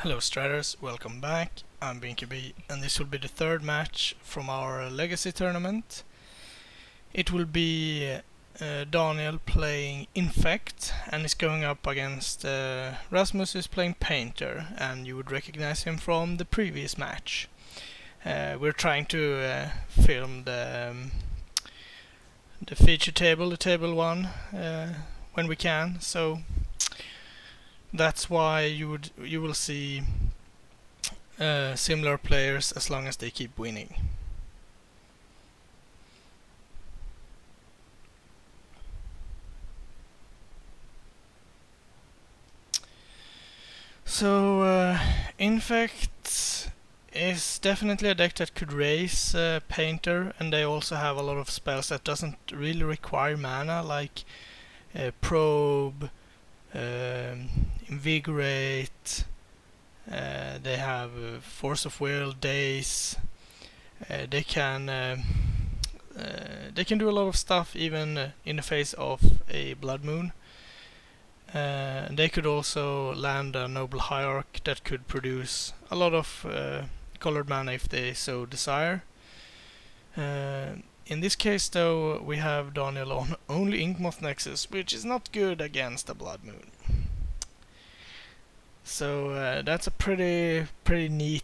Hello Striders, welcome back. I'm Binkabi and this will be the third match from our Legacy tournament. It will be Daniel playing Infect and is going up against Rasmus who's playing Painter, and you would recognize him from the previous match. We're trying to film the feature table, the table 1, when we can, so that's why you will see similar players as long as they keep winning. So Infect is definitely a deck that could raise Painter, and they also have a lot of spells that doesn't really require mana, like Probe, Invigorate, they have Force of Will, Daze. They can do a lot of stuff even in the face of a Blood Moon. They could also land a Noble Hierarch that could produce a lot of colored mana if they so desire. In this case though, we have Daniel on only Inkmoth Nexus, which is not good against a Blood Moon. So that's a pretty neat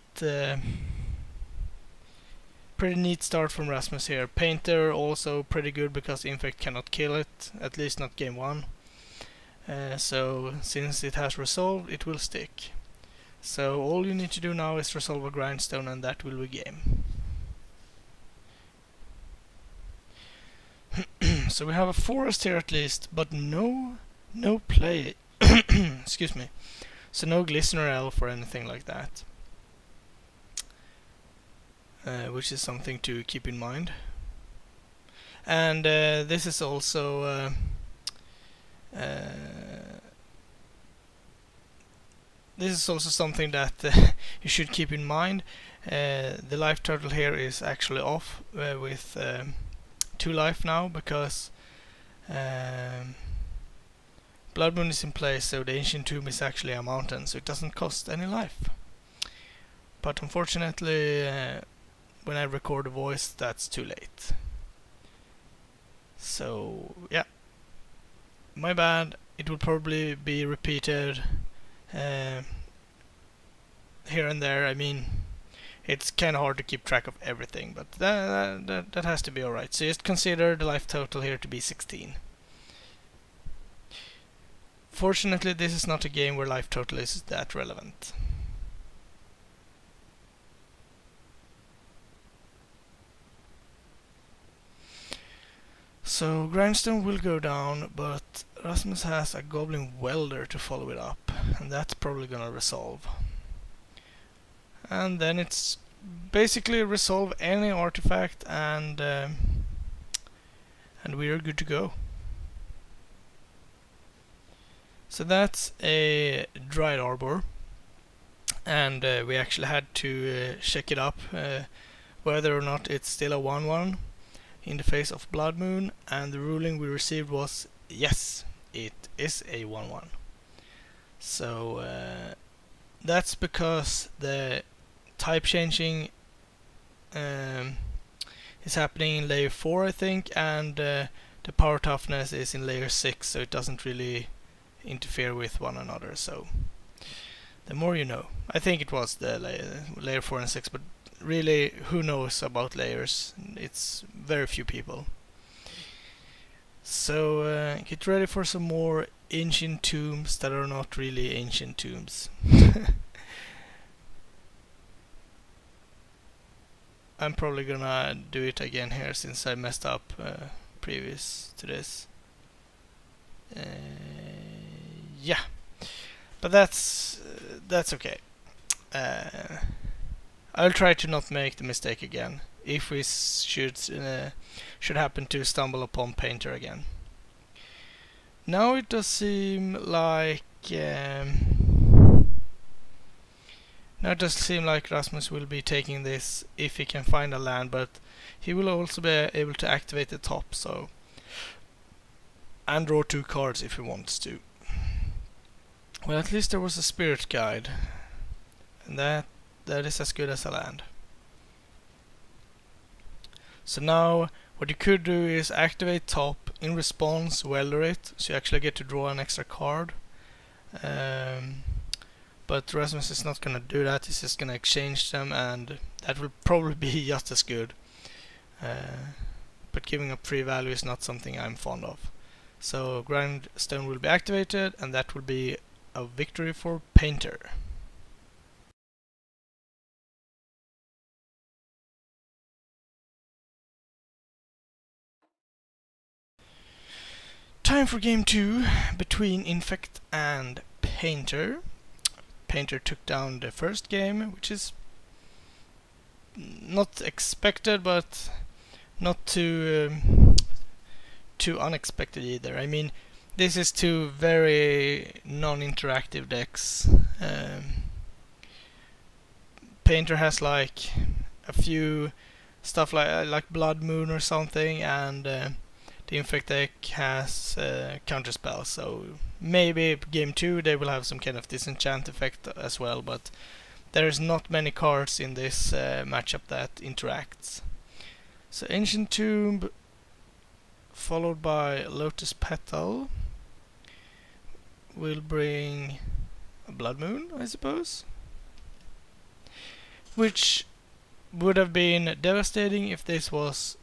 start from Rasmus here. Painter also pretty good because Infect cannot kill it, at least not game 1. So since it has resolved, it will stick. So all you need to do now is resolve a grindstone and that will be game. So we have a forest here at least, but no play. Excuse me. So no Glistener Elf or anything like that, which is something to keep in mind. And this is also something that you should keep in mind. The life total here is actually off with 2 life now, because Blood Moon is in place, so the Ancient Tomb is actually a mountain, so it doesn't cost any life. But unfortunately, when I record a voice, that's too late. So yeah, my bad. It will probably be repeated here and there. I mean, it's kind of hard to keep track of everything, but that has to be alright. So just consider the life total here to be 16. Fortunately, this is not a game where life total is that relevant. So grindstone will go down, but Rasmus has a Goblin Welder to follow it up, and that's probably gonna resolve. And then it's basically resolve any artifact, and we are good to go. So that's a Dried Arbor, and we actually had to check it up whether or not it's still a 1/1 in the face of Blood Moon, and the ruling we received was yes, it is a 1/1. So that's because the type changing is happening in layer 4, I think, and the power toughness is in layer 6, so it doesn't really interfere with one another. So the more you know. I think it was the layer 4 and 6, but really, who knows about layers? It's very few people. So get ready for some more ancient tombs that are not really ancient tombs. I'm probably gonna do it again here since I messed up previous to this. Yeah, but that's okay. I'll try to not make the mistake again if we should happen to stumble upon Painter again. Now it does seem like Rasmus will be taking this if he can find a land, but he will also be able to activate the top, so, and draw 2 cards if he wants to. Well, at least there was a spirit guide. and that is as good as a land. So now what you could do is activate top, in response welder it, so you actually get to draw an extra card. But Rasmus is not gonna do that, he's just gonna exchange them, and that will probably be just as good. But giving up free value is not something I'm fond of. So Grindstone will be activated, and that will be a victory for Painter. Time for game 2 between Infect and Painter. Painter took down the first game, which is not expected, but not too unexpected either. I mean, this is two very non-interactive decks. Painter has like a few stuff like Blood Moon or something, and the Infect deck has counterspell, so maybe game 2 they will have some kind of disenchant effect as well, but there's not many cards in this matchup that interacts. So Ancient Tomb followed by Lotus Petal will bring a Blood Moon, I suppose, which would have been devastating if this was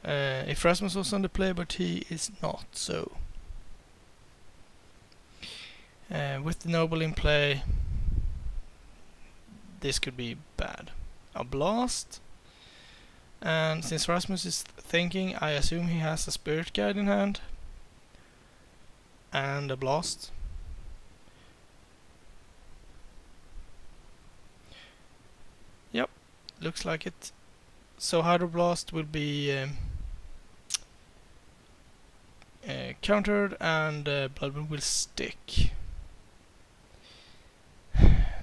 if Rasmus was on the play, but he is not. So with the Noble in play, this could be bad. A Blast, and since Rasmus is thinking, I assume he has a Spirit Guide in hand and a Blast. Yep, looks like it. So Hydroblast will be countered, and Blood Moon will stick.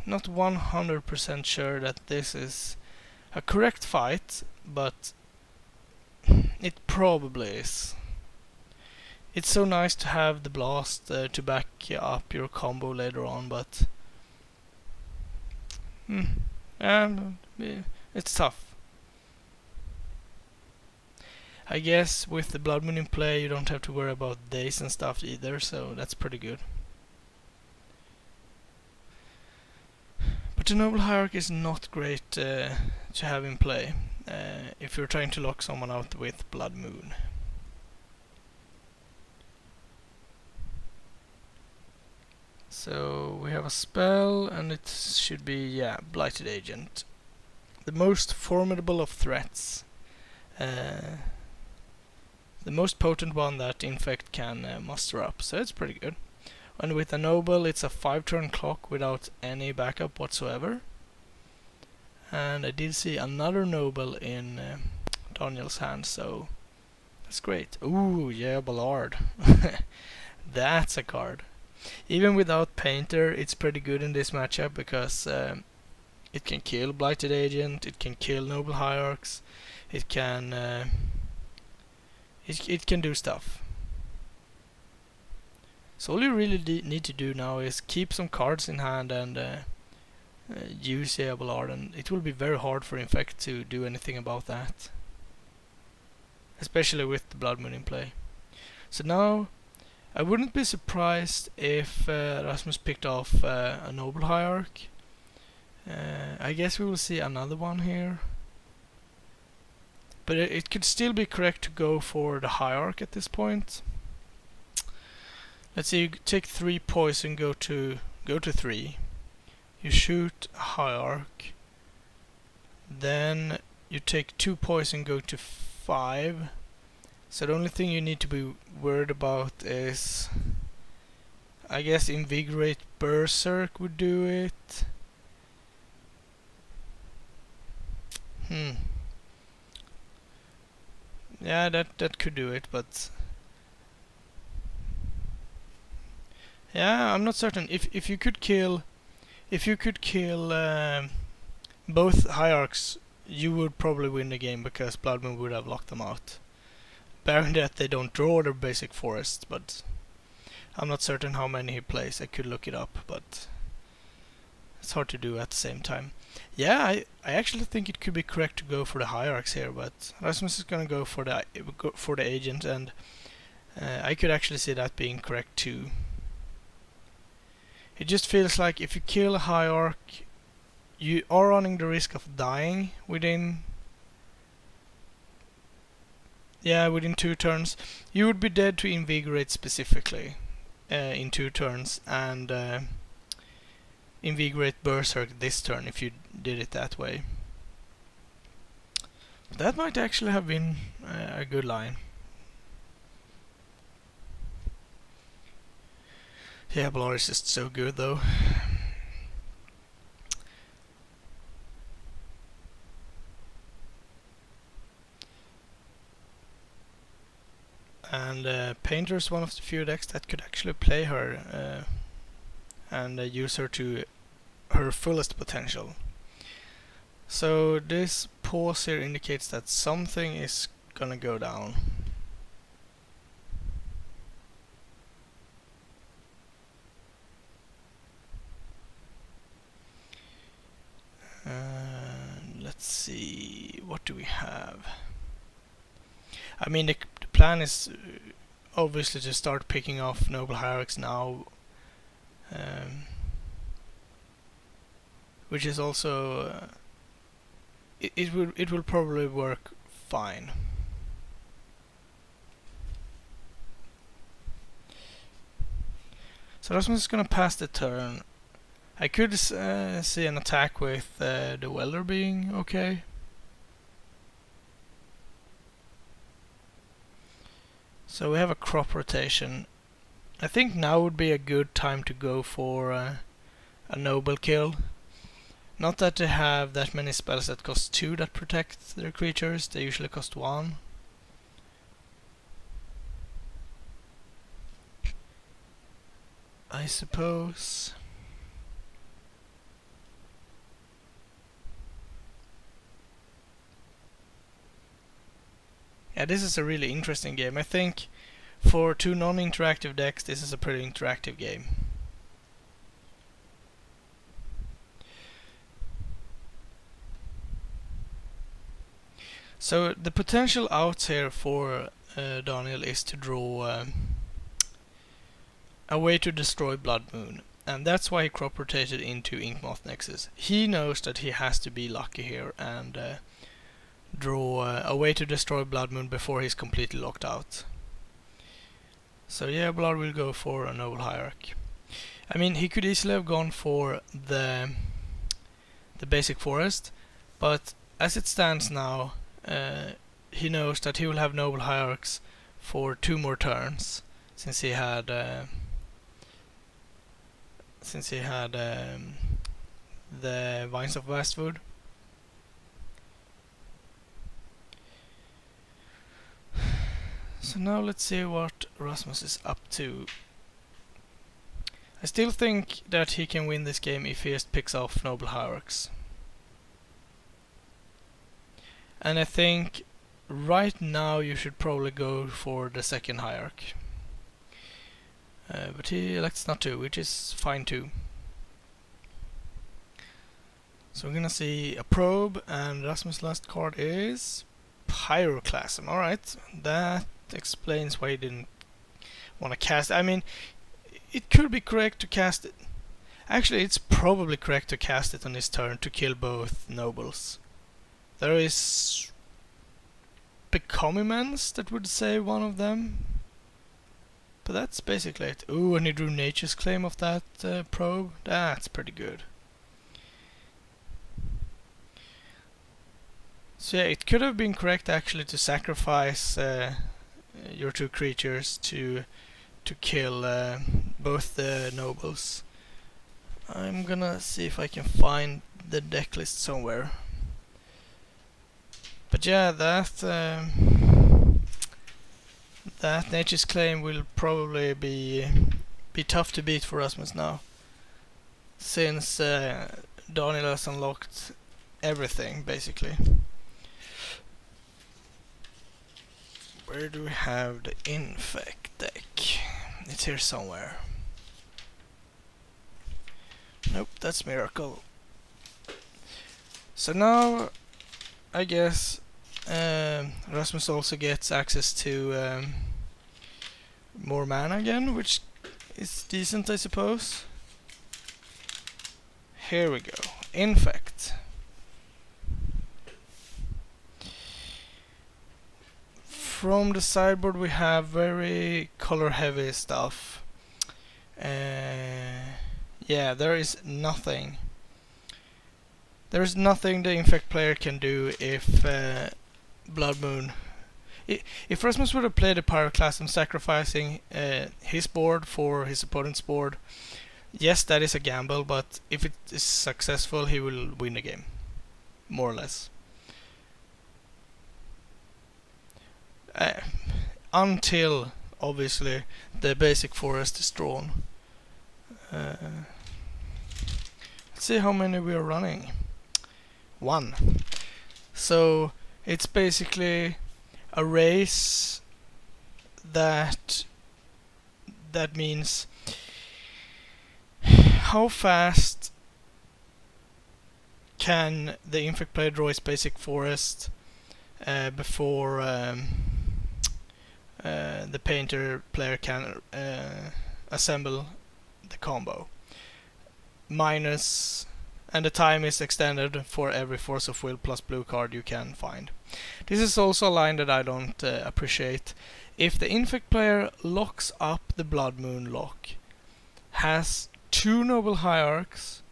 Not 100% sure that this is a correct fight, but it probably is. It's so nice to have the Blast to back up your combo later on, but it's tough. I guess with the Blood Moon in play you don't have to worry about days and stuff either, so that's pretty good. But the Noble Hierarch is not great to have in play if you're trying to lock someone out with Blood Moon. So we have a spell, and it should be, yeah, Blighted Agent. The most formidable of threats. The most potent one that Infect can muster up, so it's pretty good. And with a Noble, it's a 5-turn clock without any backup whatsoever. And I did see another Noble in Daniel's hand, so that's great. Ooh, yeah, Ballard. That's a card. Even without Painter, it's pretty good in this matchup, because it can kill Blighted Agent, it can kill Noble Hierarchs, it can do stuff. So all you really need to do now is keep some cards in hand and use Ballard, and it will be very hard for Infect to do anything about that, especially with the Blood Moon in play. So now I wouldn't be surprised if Rasmus picked off a Noble Hierarch. I guess we will see another one here. But it could still be correct to go for the Hierarch at this point. Let's say you take 3 poison, go to 3. You shoot a Hierarch. Then you take 2 poison, go to 5. So the only thing you need to be worried about is, I guess, Invigorate Berserk would do it. Yeah, that could do it, but yeah, I'm not certain. If you could kill both Hierarchs, you would probably win the game, because Blood Moon would have locked them out. Bearing that they don't draw their basic forests, but I'm not certain how many he plays. I could look it up, but It's hard to do at the same time. Yeah, I actually think it could be correct to go for the hierarchs here, but Rasmus is gonna go for the agent, and I could actually see that being correct too. It just feels like if you kill a hierarch, you are running the risk of dying within 2 turns. You would be dead to invigorate specifically in 2 turns, and invigorate berserk this turn if you did it that way. That might actually have been a good line. Yeah, Blood is just so good though. And Painter is one of the few decks that could actually play her and use her to her fullest potential. So this pause here indicates that something is gonna go down. Let's see, what do we have? I mean, the plan is obviously to start picking off Noble Hierarchs now, which is also it will probably work fine. So Rasmus is gonna pass the turn. I could see an attack with the Welder being okay. So we have a crop rotation. I think now would be a good time to go for a noble kill. Not that they have that many spells that cost 2 that protect their creatures, they usually cost 1. I suppose. Yeah, this is a really interesting game. I think for 2 non-interactive decks, this is a pretty interactive game. So the potential outs here for Daniel is to draw a way to destroy Blood Moon, and that's why he crop rotated into Inkmoth Nexus. He knows that he has to be lucky here and draw a way to destroy Blood Moon before he's completely locked out. So yeah, Blood will go for a Noble Hierarch. I mean, he could easily have gone for the basic forest, but as it stands now, he knows that he will have Noble Hierarchs for 2 more turns, since he had the Vines of Vastwood. So now let's see what Rasmus is up to. I still think that he can win this game if he just picks off Noble Hierarchs. And I think right now you should probably go for the second Hierarch. But he elects not to, which is fine too. So we're gonna see a probe, and Rasmus' last card is Pyroclasm. Alright, that explains why he didn't want to cast it. I mean, it could be correct to cast it. Actually, it's probably correct to cast it on his turn to kill both nobles. There is Becomiments that would save one of them. But that's basically it. Ooh, and he drew Nature's Claim of that probe. That's pretty good. So yeah, it could have been correct actually to sacrifice your 2 creatures to kill both the nobles. I'm gonna see if I can find the deck list somewhere. But yeah, that Nature's Claim will probably be tough to beat for Rasmus now, since Daniel has unlocked everything basically. Where do we have the Infect deck? It's here somewhere. Nope, that's Miracle. So now, I guess Rasmus also gets access to more mana again, which is decent, I suppose. Here we go. Infect. From the sideboard we have very color heavy stuff. Yeah, there is nothing. There is nothing the Infect player can do if Blood Moon. If Rasmus would have played a Pyroclasm sacrificing his board for his opponent's board, yes, that is a gamble, but if it is successful, he will win the game. More or less. Until, obviously, the basic forest is drawn. Let's see how many we are running. 1. So, it's basically a race that means how fast can the Infect player draw his basic forest before the Painter player can assemble the combo. Minus, and the time is extended for every Force of Will plus blue card you can find. This is also a line that I don't appreciate. If the Infect player locks up the Blood Moon lock, has 2 Noble Hierarchs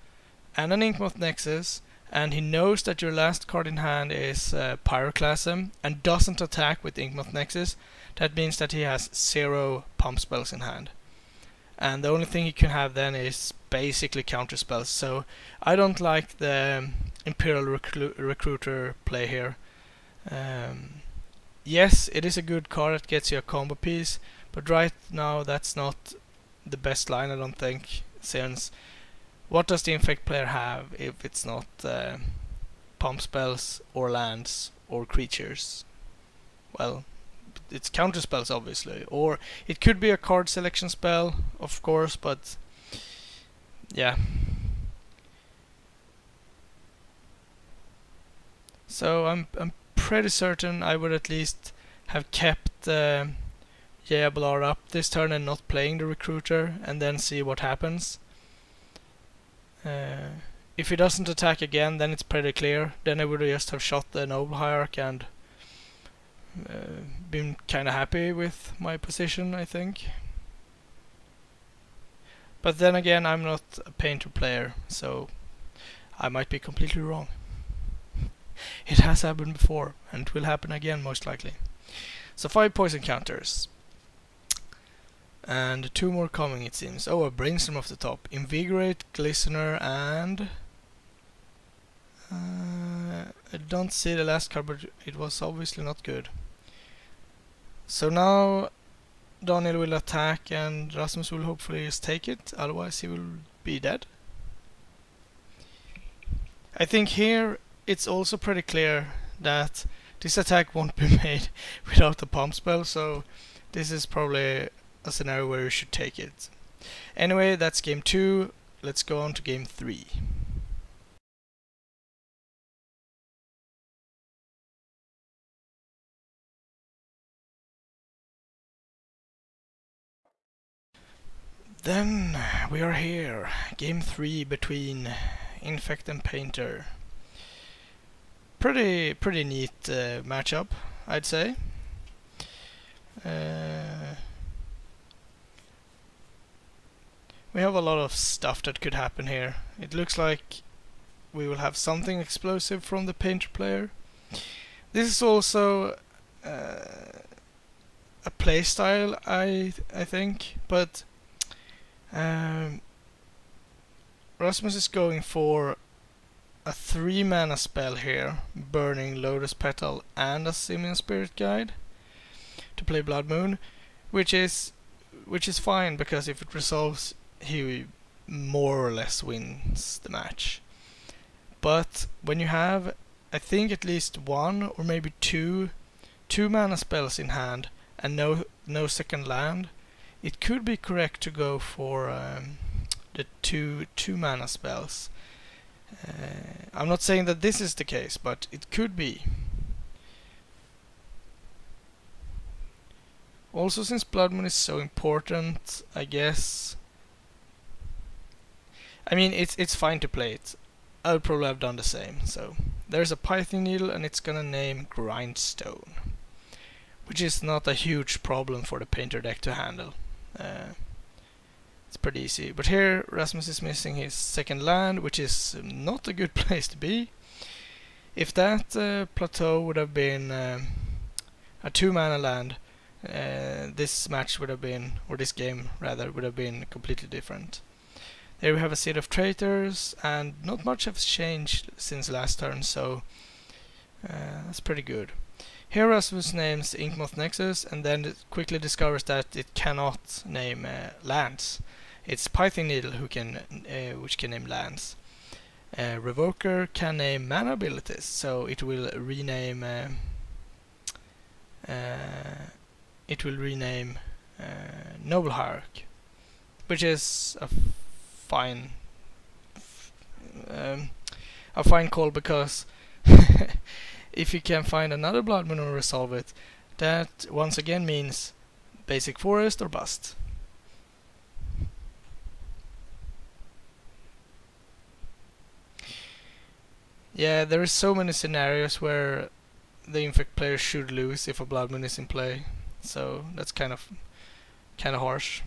and an Inkmoth Nexus, and he knows that your last card in hand is Pyroclasm and doesn't attack with Inkmoth Nexus, that means that he has 0 pump spells in hand. And the only thing he can have then is basically counter spells. So I don't like the Imperial Recruiter play here. Yes, it is a good card that gets you a combo piece, but right now that's not the best line, I don't think, since what does the Infect player have if it's not pump spells or lands or creatures? Well, it's counter spells obviously, or it could be a card selection spell, of course, but yeah. So I'm pretty certain I would at least have kept Jaehabalar up this turn and not playing the Recruiter, and then see what happens. If he doesn't attack again, then it's pretty clear. Then I would just have shot the Noble Hierarch and been kinda happy with my position, I think. But then again, I'm not a Painter player, so I might be completely wrong. It has happened before, and it will happen again most likely. So 5 poison counters. And 2 more coming, it seems. Oh, a Brainstorm off the top. Invigorate, Glistener, and I don't see the last card, but it was obviously not good. So now Daniel will attack and Rasmus will hopefully just take it, otherwise he will be dead. I think here it's also pretty clear that this attack won't be made without the pump spell, so this is probably a scenario where you should take it. Anyway, that's game 2. Let's go on to game 3. Then we are here, game 3 between Infect and Painter. Pretty neat matchup, I'd say. We have a lot of stuff that could happen here. It looks like we will have something explosive from the Painter player. This is also a playstyle, I think, but Rasmus is going for a 3 mana spell here, burning Lotus Petal and a Simian Spirit Guide to play Blood Moon, which is fine, because if it resolves, he more or less wins the match. But when you have, I think, at least 1 or maybe 2 mana spells in hand and no second land, it could be correct to go for the two mana spells. I'm not saying that this is the case, but it could be. Also, since Blood Moon is so important, I guess. I mean, it's fine to play it. I would probably have done the same. So there's a Python Needle, and it's gonna name Grindstone, which is not a huge problem for the Painter deck to handle. It's pretty easy. But here Rasmus is missing his second land, which is not a good place to be. If that plateau would have been a 2-mana land, this match would have been, or this game rather, would have been completely different. There we have a Seed of Traitors, and not much has changed since last turn, so that's pretty good. Here Rasmus names Inkmoth Nexus, and then it quickly discovers that it cannot name lands. It's Python Needle who can, which can name lands. Revoker can name mana abilities, so it will rename. Noble Hierarch, which is a fine call, because if you can find another Blood Moon and resolve it, that once again means basic forest or bust. Yeah, there is so many scenarios where the Infect player should lose if a Blood Moon is in play, so that's kind of harsh.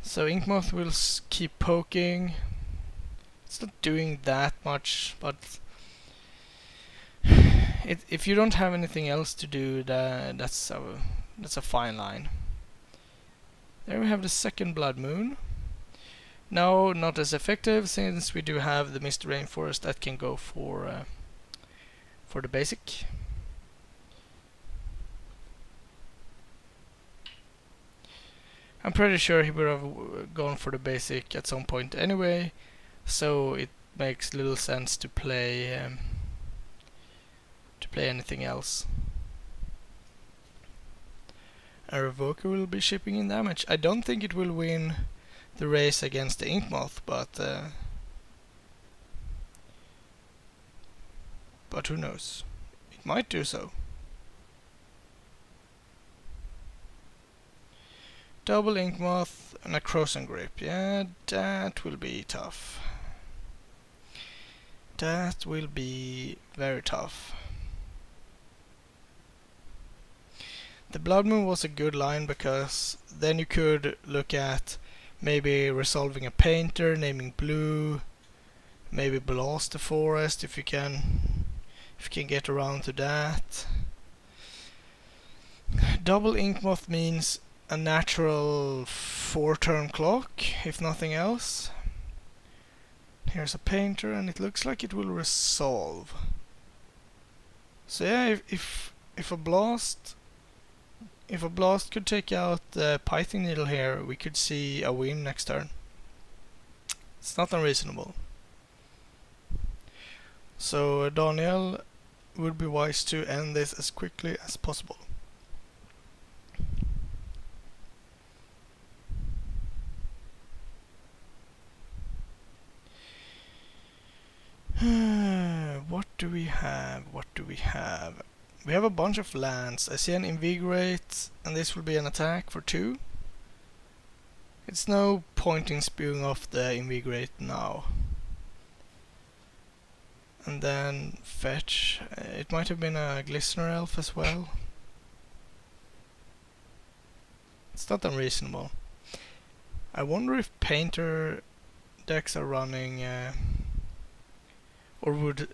So Inkmoth will keep poking. It's not doing that much, but if you don't have anything else to do, that's a fine line. There we have the second Blood Moon. No, not as effective, since we do have the Mist Rainforest that can go for the basic. I'm pretty sure he would have gone for the basic at some point anyway, so it makes little sense to play anything else. A Revoker will be shipping in damage. I don't think it will win the race against the Inkmoth, but who knows? It might do so. Double Inkmoth and a Croson Grip. Yeah, that will be tough. That will be very tough. The Blood Moon was a good line, because then you could look at maybe resolving a Painter, naming blue, maybe blast the forest if you can get around to that. Double Inkmoth means a natural 4-turn clock, if nothing else. Here's a Painter, and it looks like it will resolve. So yeah, if a blast could take out the Python Needle here, we could see a win next turn. It's not unreasonable. So Daniel would be wise to end this as quickly as possible. What do we have? We have a bunch of lands. I see an Invigorate, and this will be an attack for 2. It's no point in spewing off the Invigorate now. And then fetch. It might have been a Glistener Elf as well. It's not unreasonable. I wonder if Painter decks are running or would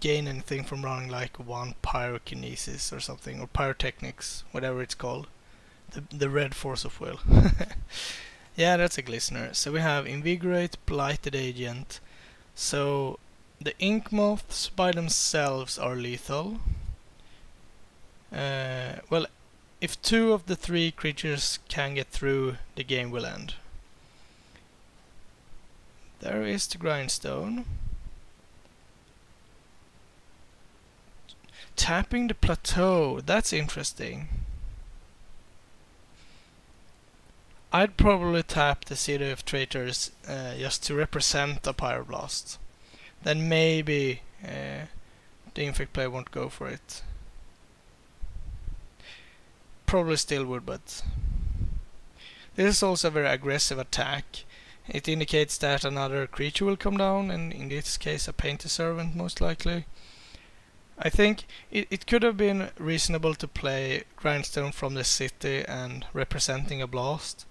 gain anything from running like 1 Pyrokinesis or something, or Pyrotechnics, whatever it's called. The red Force of Will. Yeah, that's a Glistener. So we have Invigorate, Blighted Agent. So the Inkmoths by themselves are lethal. Well, if 2 of the 3 creatures can get through, the game will end. There is the Grindstone. Tapping the plateau, that's interesting. I'd probably tap the City of Traitors just to represent a Pyroblast. Then maybe the Infect player won't go for it. Probably still would, but this is also a very aggressive attack. It indicates that another creature will come down, and in this case a Painted Servant most likely. I think it could have been reasonable to play Grindstone from the city and representing a blast,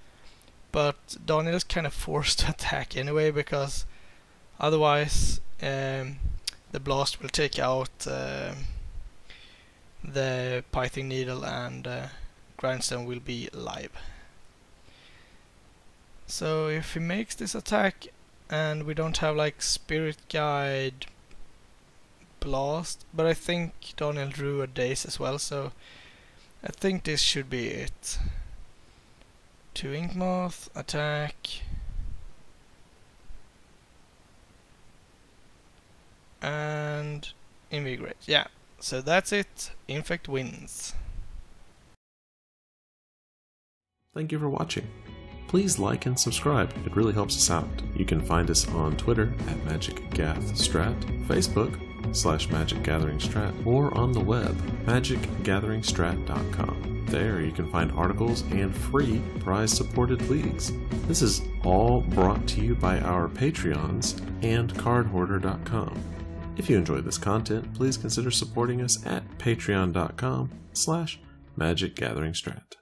but Daniel is kind of forced to attack anyway, because otherwise the blast will take out the Pithing Needle and Grindstone will be live. So if he makes this attack and we don't have like Spirit Guide Blast, but I think Daniel drew a Daze as well, so I think this should be it. 2 Inkmoth, attack, and Invigorate. Yeah, so that's it. Infect wins. Thank you for watching. Please like and subscribe, it really helps us out. You can find us on Twitter at MagicGathStrat, Facebook /MagicGatheringStrat, or on the web, magicgatheringstrat.com. There you can find articles and free prize-supported leagues. This is all brought to you by our Patreons and cardhoarder.com. If you enjoy this content, please consider supporting us at patreon.com/MagicGatheringStrat.